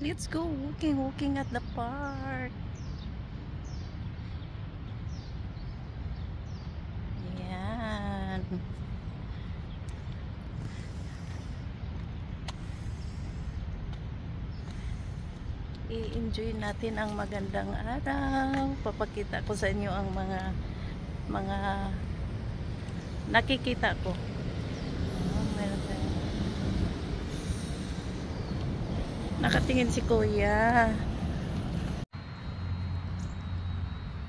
Let's go walking at the park. Yan. I-enjoy natin ang magandang araw. Papakita ko sa inyo ang mga nakikita ko. Meron tayo. Nakatingin si Kuya.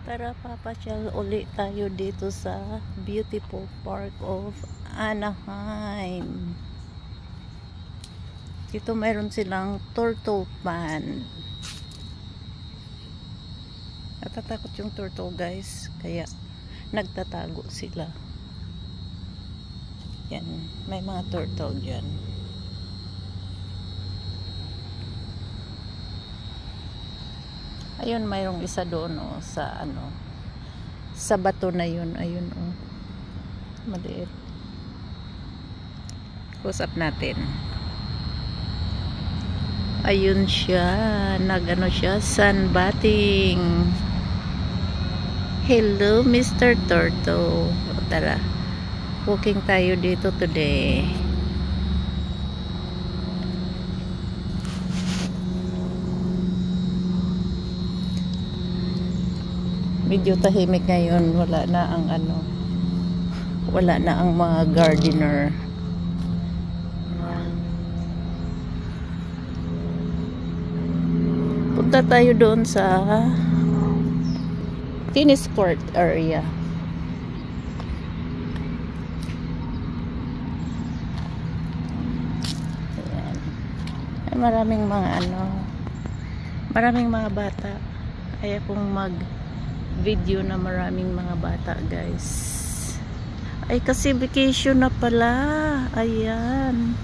Tara, papasyal uli tayo dito sa beautiful park of Anaheim. Dito mayroon silang turtle pond. Natatakot yung turtle, guys, kaya nagtatago sila. Yan, may mga turtle dyan. Ayun, mayroong isa doon, oh, sa sa bato na yun. Ayun, oh, maliit. Close up natin. Ayun siya, siya, sunbathing. Hello, Mr. Turtle. O, tara, walking tayo dito today. Medyo tahimik ngayon, wala na ang mga gardener. Punta tayo doon sa tennis court area. Ayan. Ay, maraming mga bata. Ay akong mag-video na maraming mga bata, guys. Ay, kasi vacation na pala. Ayan.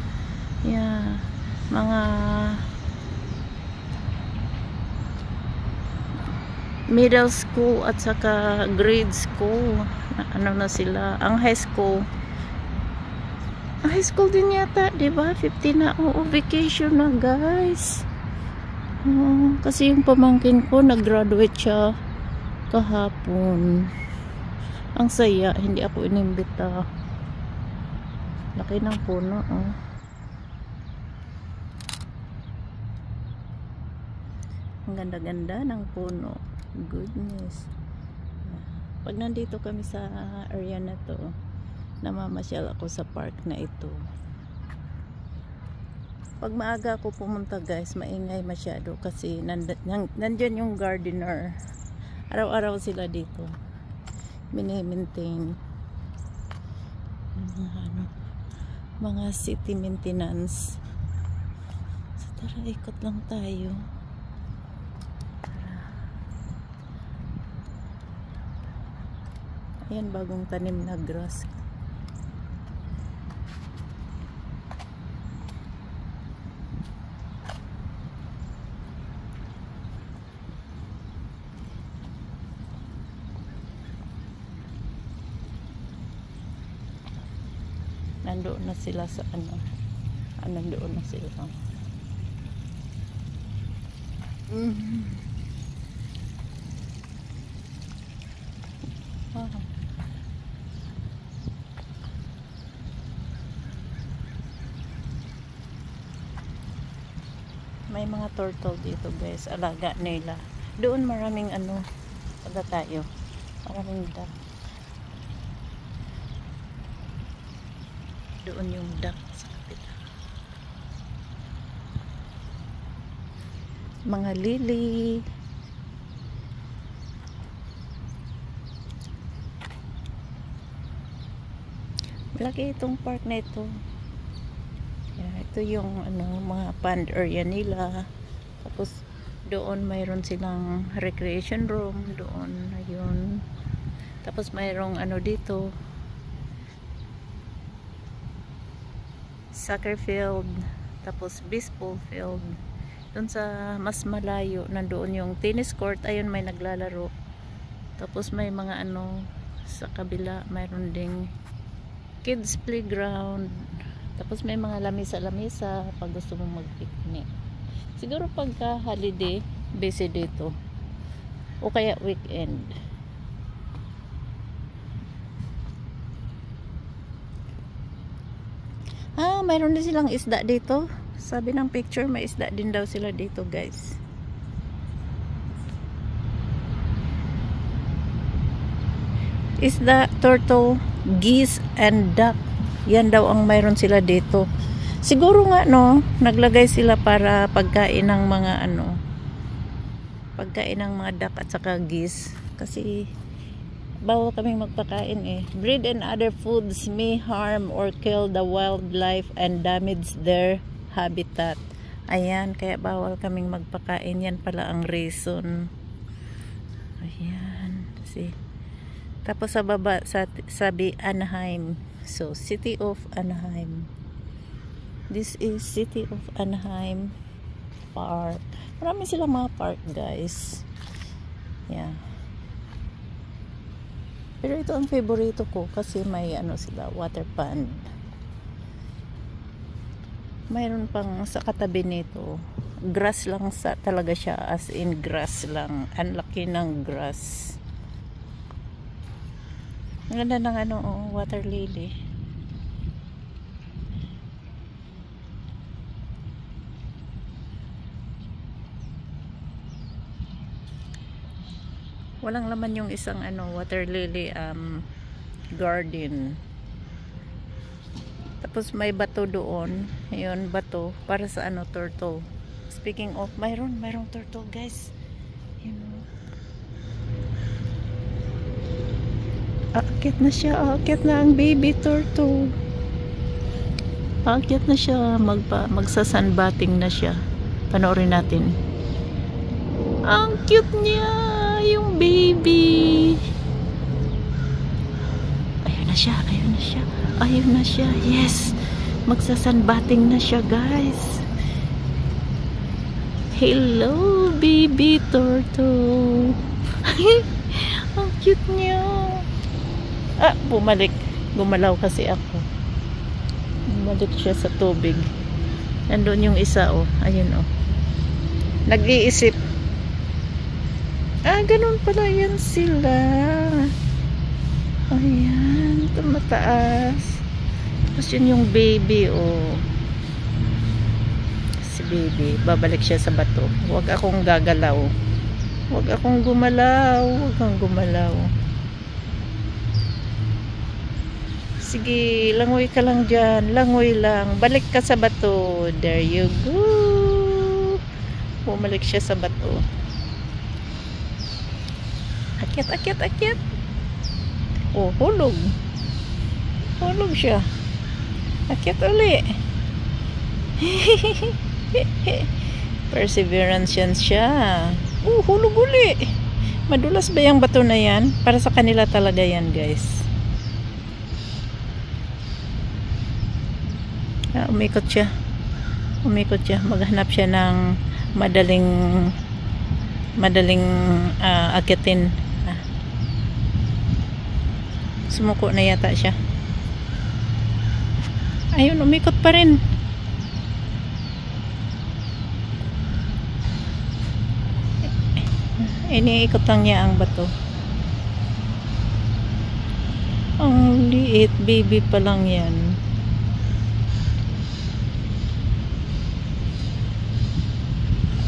Yeah. Mga middle school at saka grade school. Na sila. Ang high school din yata, diba? 15 na. Oo, vacation na, guys. Kasi yung pamangkin ko nag-graduate siya kahapon. Ang saya, hindi ako inimbita. Laki ng puno, oh. Ang ganda-ganda ng puno. Goodness. Pag nandito kami sa area na to, namamasyal ako sa park na ito. Pag maaga ako pumunta, guys, maingay masyado kasi nandyan yung gardener. Araw-araw sila dito. Mini-maintain mga city maintenance. So, tara, ikot lang tayo. Ayan, bagong tanim na grass. Nandoon na sila sa nandoon na sila. Wow. May mga turtle dito, guys. Alaga nila. Doon maraming taga tayo. Maraming duck. Doon yung duck sa kapila. Mga lily. Malaki itong park na ito. Ito yung mga pond area nila. Tapos doon mayroon silang recreation room doon, ayun. Tapos mayroong dito soccer field, tapos baseball field. Doon sa mas malayo nandoon yung tennis court, ayun, may naglalaro. Tapos may mga sa kabila mayroon ding kids playground. Tapos may mga lamisa-lamisa pag gusto mong mag-picnic. Siguro pagka holiday, busy dito. O kaya weekend. Mayroon din silang isda dito. Sabi ng picture, may isda din daw sila dito, guys. Isda, turtle, geese, and duck. Yan daw ang mayroon sila dito. Siguro nga, no, naglagay sila para pagkain ng mga pagkain ng mga duck at saka geese. Kasi bawal kaming magpakain eh. Breed and other foods may harm or kill the wildlife and damage their habitat. Ayan, kaya bawal kaming magpakain. Yan pala ang reason. Ayan, see. Tapos sa baba, sabi Anaheim. So, City of Anaheim. This is City of Anaheim Park. Marami silang mga park, guys. Yeah. Pero ito ang favorito ko kasi may sila, water pond. Mayroon pang sa katabi nito. Grass lang talaga siya, as in grass lang. Ang laki ng grass. Ang ganda ng water lily. Walang laman yung isang water lily garden. Tapos may bato doon. Ayun, bato para sa turtle. Speaking of, mayroong turtle, guys. You know. Aakyat na siya. Aakyat na ang baby turtle. Aakyat na siya. Magsasunbathing na siya. Panoorin natin. Ang cute niya. Yung baby. Ayun na siya. Ayun na siya. Ayun na siya. Yes. Magsasunbathing na siya, guys. Hello, baby turtle. Ang cute niya. Bumalik. Gumalaw kasi ako. Bumalik siya sa tubig. Nandun yung isa, ayun, nag-iisip. Ganun pala yan sila. Ayan, tumataas. Tapos yun yung baby, si baby, babalik siya sa bato. Huwag akong gagalaw. Huwag akong gumalaw. Huwag kang gumalaw. Sige, langoy ka lang dyan. Langoy lang. Balik ka sa bato. There you go. Bumalik siya sa bato. Akyat, akyat, akyat. Hulog. Hulog siya. Akyat uli. Perseverance yan siya. Hulog uli. Madulas ba yung bato na yan? Para sa kanila talaga yan, guys. Umikot siya. Umikot siya. Maghanap siya ng madaling akyatin. Sumuko na yata siya. Ayun, umikot pa rin. Iniikot lang niya ang bato. Ang liit, baby pa lang yan.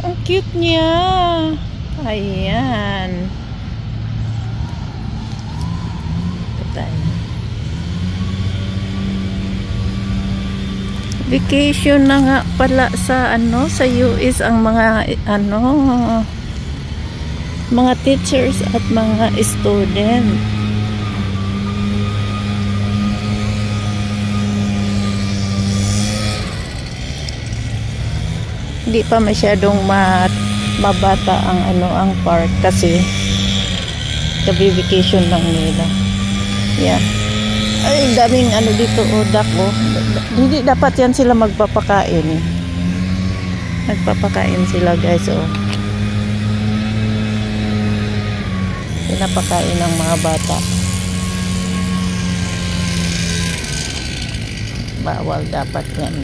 Ang cute niya. Ayan. Vacation na nga pala sa sa US ang mga mga teachers at mga student. Hindi pa masyadong mabata ang park kasi vacation lang nila. Yan. Ay, daming dito, duck, Hindi dapat yan sila magpapakain. Nagpapakain sila, guys, Pinapakain ng mga bata. Bawal dapat yan.